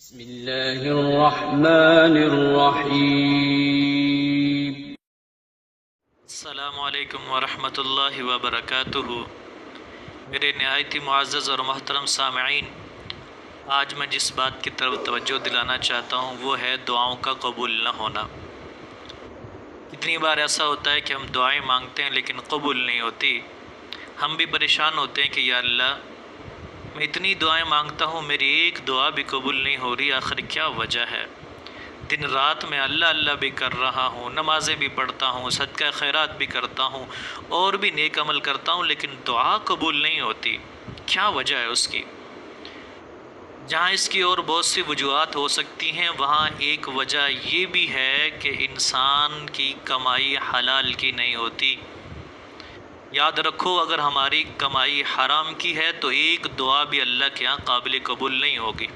بسم اللہ الرحمن الرحیم۔ السلام علیکم ورحمۃ اللہ وبرکاتہ۔ میرے نہایت معزز اور محترم سامعین، آج میں جس بات کی طرف توجہ دلانا چاہتا ہوں وہ ہے دعاؤں کا قبول نہ ہونا۔ کتنی بار ایسا ہوتا ہے کہ ہم دعائیں مانگتے ہیں لیکن قبول نہیں ہوتی۔ ہم بھی پریشان ہوتے ہیں کہ یا اللہ، میں اتنی دعائیں مانگتا ہوں، میری ایک دعا بھی قبول نہیں ہو رہی، آخر کیا وجہ ہے؟ دن رات میں اللہ اللہ بھی کر رہا ہوں، نمازیں بھی پڑھتا ہوں، صدقہ خیرات بھی کرتا ہوں اور بھی نیک عمل کرتا ہوں، لیکن دعا قبول نہیں ہوتی۔ کیا وجہ ہے اس کی؟ جہاں اس کی اور بہت سی وجوہات ہو سکتی ہیں، وہاں ایک وجہ یہ بھی ہے کہ انسان کی کمائی حلال کی نہیں ہوتی۔ یاد رکھو، اگر ہماری کمائی حرام کی ہے تو ایک دعا بھی اللہ کے ہاں قابل قبول نہیں ہوگی،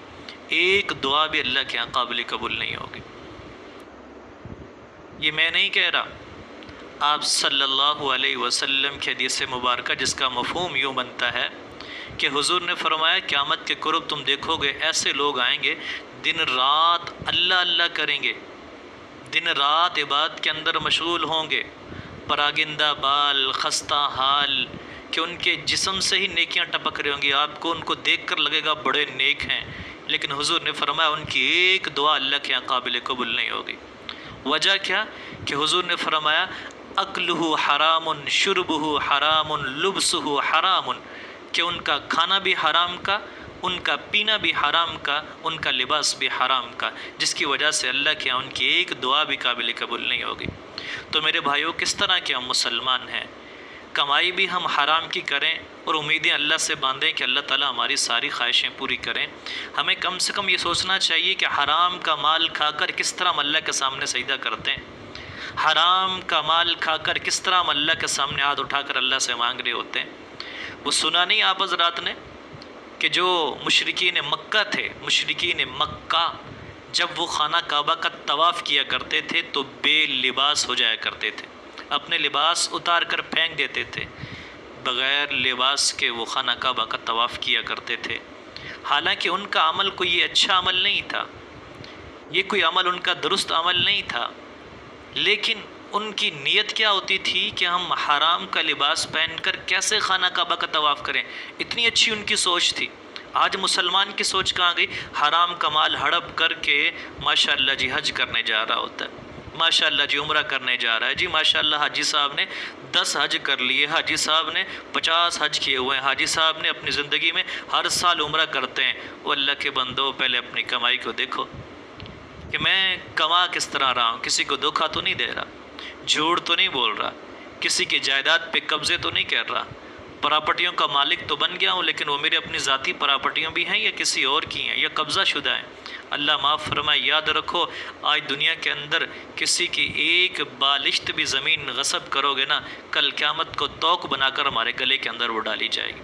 ایک دعا بھی اللہ کے ہاں قابل قبول نہیں ہوگی۔ یہ میں نہیں کہہ رہا، آپ صلی اللہ علیہ وسلم کی حدیث مبارکہ جس کا مفہوم یوں بنتا ہے کہ حضور نے فرمایا قیامت کے قرب تم دیکھو گے ایسے لوگ آئیں گے دن رات اللہ اللہ کریں گے، دن رات عبادت کے اندر مشغول ہوں گے، پراگندہ بال، خستہ حال، کہ ان کے جسم سے ہی نیکیاں ٹپک رہی ہوں گی، آپ کو ان کو دیکھ کر لگے گا بڑے نیک ہیں، لیکن حضور نے فرمایا ان کی ایک دعا اللہ کے یہاں قابل قبول نہیں ہوگی۔ وجہ کیا؟ کہ حضور نے فرمایا اکلہ حرام، شربہ حرام، لبسہ حرام، کہ ان کا کھانا بھی حرام کا، ان کا پینا بھی حرام کا، ان کا لباس بھی حرام کا، جس کی وجہ سے اللہ کے یہاں ان کی ایک دعا بھی قابل قبول نہیں ہوگی۔ تو میرے بھائیوں، کس طرح کے ہم مسلمان ہیں؟ کمائی بھی ہم حرام کی کریں اور امیدیں اللہ سے باندھیں کہ اللہ تعالیٰ ہماری ساری خواہشیں پوری کریں۔ ہمیں کم سے کم یہ سوچنا چاہیے کہ حرام کا مال کھا کر کس طرح ہم اللہ کے سامنے سجدہ کرتے ہیں، حرام کا مال کھا کر کس طرح ہم اللہ کے سامنے ہاتھ اٹھا کر اللہ سے مانگ رہے ہوتے ہیں۔ وہ سنا نہیں آپ حضرات نے کہ جو مشرکین مکہ تھے، مشرکین مکہ جب وہ خانہ کعبہ کا طواف کیا کرتے تھے تو بے لباس ہو جایا کرتے تھے، اپنے لباس اتار کر پھینک دیتے تھے، بغیر لباس کے وہ خانہ کعبہ کا طواف کیا کرتے تھے۔ حالانکہ ان کا عمل کوئی اچھا عمل نہیں تھا، یہ کوئی عمل ان کا درست عمل نہیں تھا، لیکن ان کی نیت کیا ہوتی تھی کہ ہم حرام کا لباس پہن کر کیسے خانہ کعبہ کا طواف کریں، اتنی اچھی ان کی سوچ تھی۔ آج مسلمان کی سوچ کہاں گئی؟ حرام کا مال ہڑپ کر کے ماشاءاللہ جی حج کرنے جا رہا ہوتا ہے، ماشاءاللہ جی عمرہ کرنے جا رہا ہے، جی ماشاءاللہ حاجی صاحب نے 10 حج کر لیے، حاجی صاحب نے 50 حج کیے ہوئے ہیں، حاجی صاحب نے اپنی زندگی میں ہر سال عمرہ کرتے ہیں۔ وہ اللہ کے بندو، پہلے اپنی کمائی کو دیکھو کہ میں کما کس طرح رہا ہوں، کسی کو دھوکہ تو نہیں دے رہا، جھوٹ تو نہیں بول رہا، کسی کی جائیداد پہ قبضے تو نہیں کر رہا، پراپرٹیوں کا مالک تو بن گیا ہوں، لیکن وہ میرے اپنی ذاتی پراپرٹیوں بھی ہیں یا کسی اور کی ہیں یا قبضہ شدہ ہیں۔ اللہ معاف فرمائے۔ یاد رکھو، آج دنیا کے اندر کسی کی ایک بالشت بھی زمین غصب کرو گے نا، کل قیامت کو توق بنا کر ہمارے گلے کے اندر وہ ڈالی جائے گی۔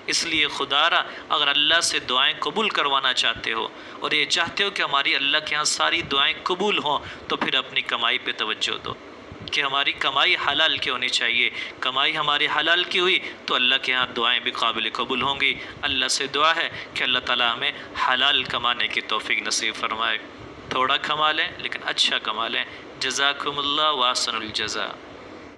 اس لیے خدا را، اگر اللہ سے دعائیں قبول کروانا چاہتے ہو اور یہ چاہتے ہو کہ ہماری اللہ کے ہاں ساری دعائیں قبول ہوں، تو پھر اپنی کمائی پہ توجہ دو کہ ہماری کمائی حلال کی ہونی چاہیے۔ کمائی ہماری حلال کی ہوئی تو اللہ کے ہاں دعائیں بھی قابل قبول ہوں گی۔ اللہ سے دعا ہے کہ اللہ تعالیٰ ہمیں حلال کمانے کی توفیق نصیب فرمائے۔ تھوڑا کما لیں لیکن اچھا کما لیں۔ جزاکم اللہ واحسن الجزا۔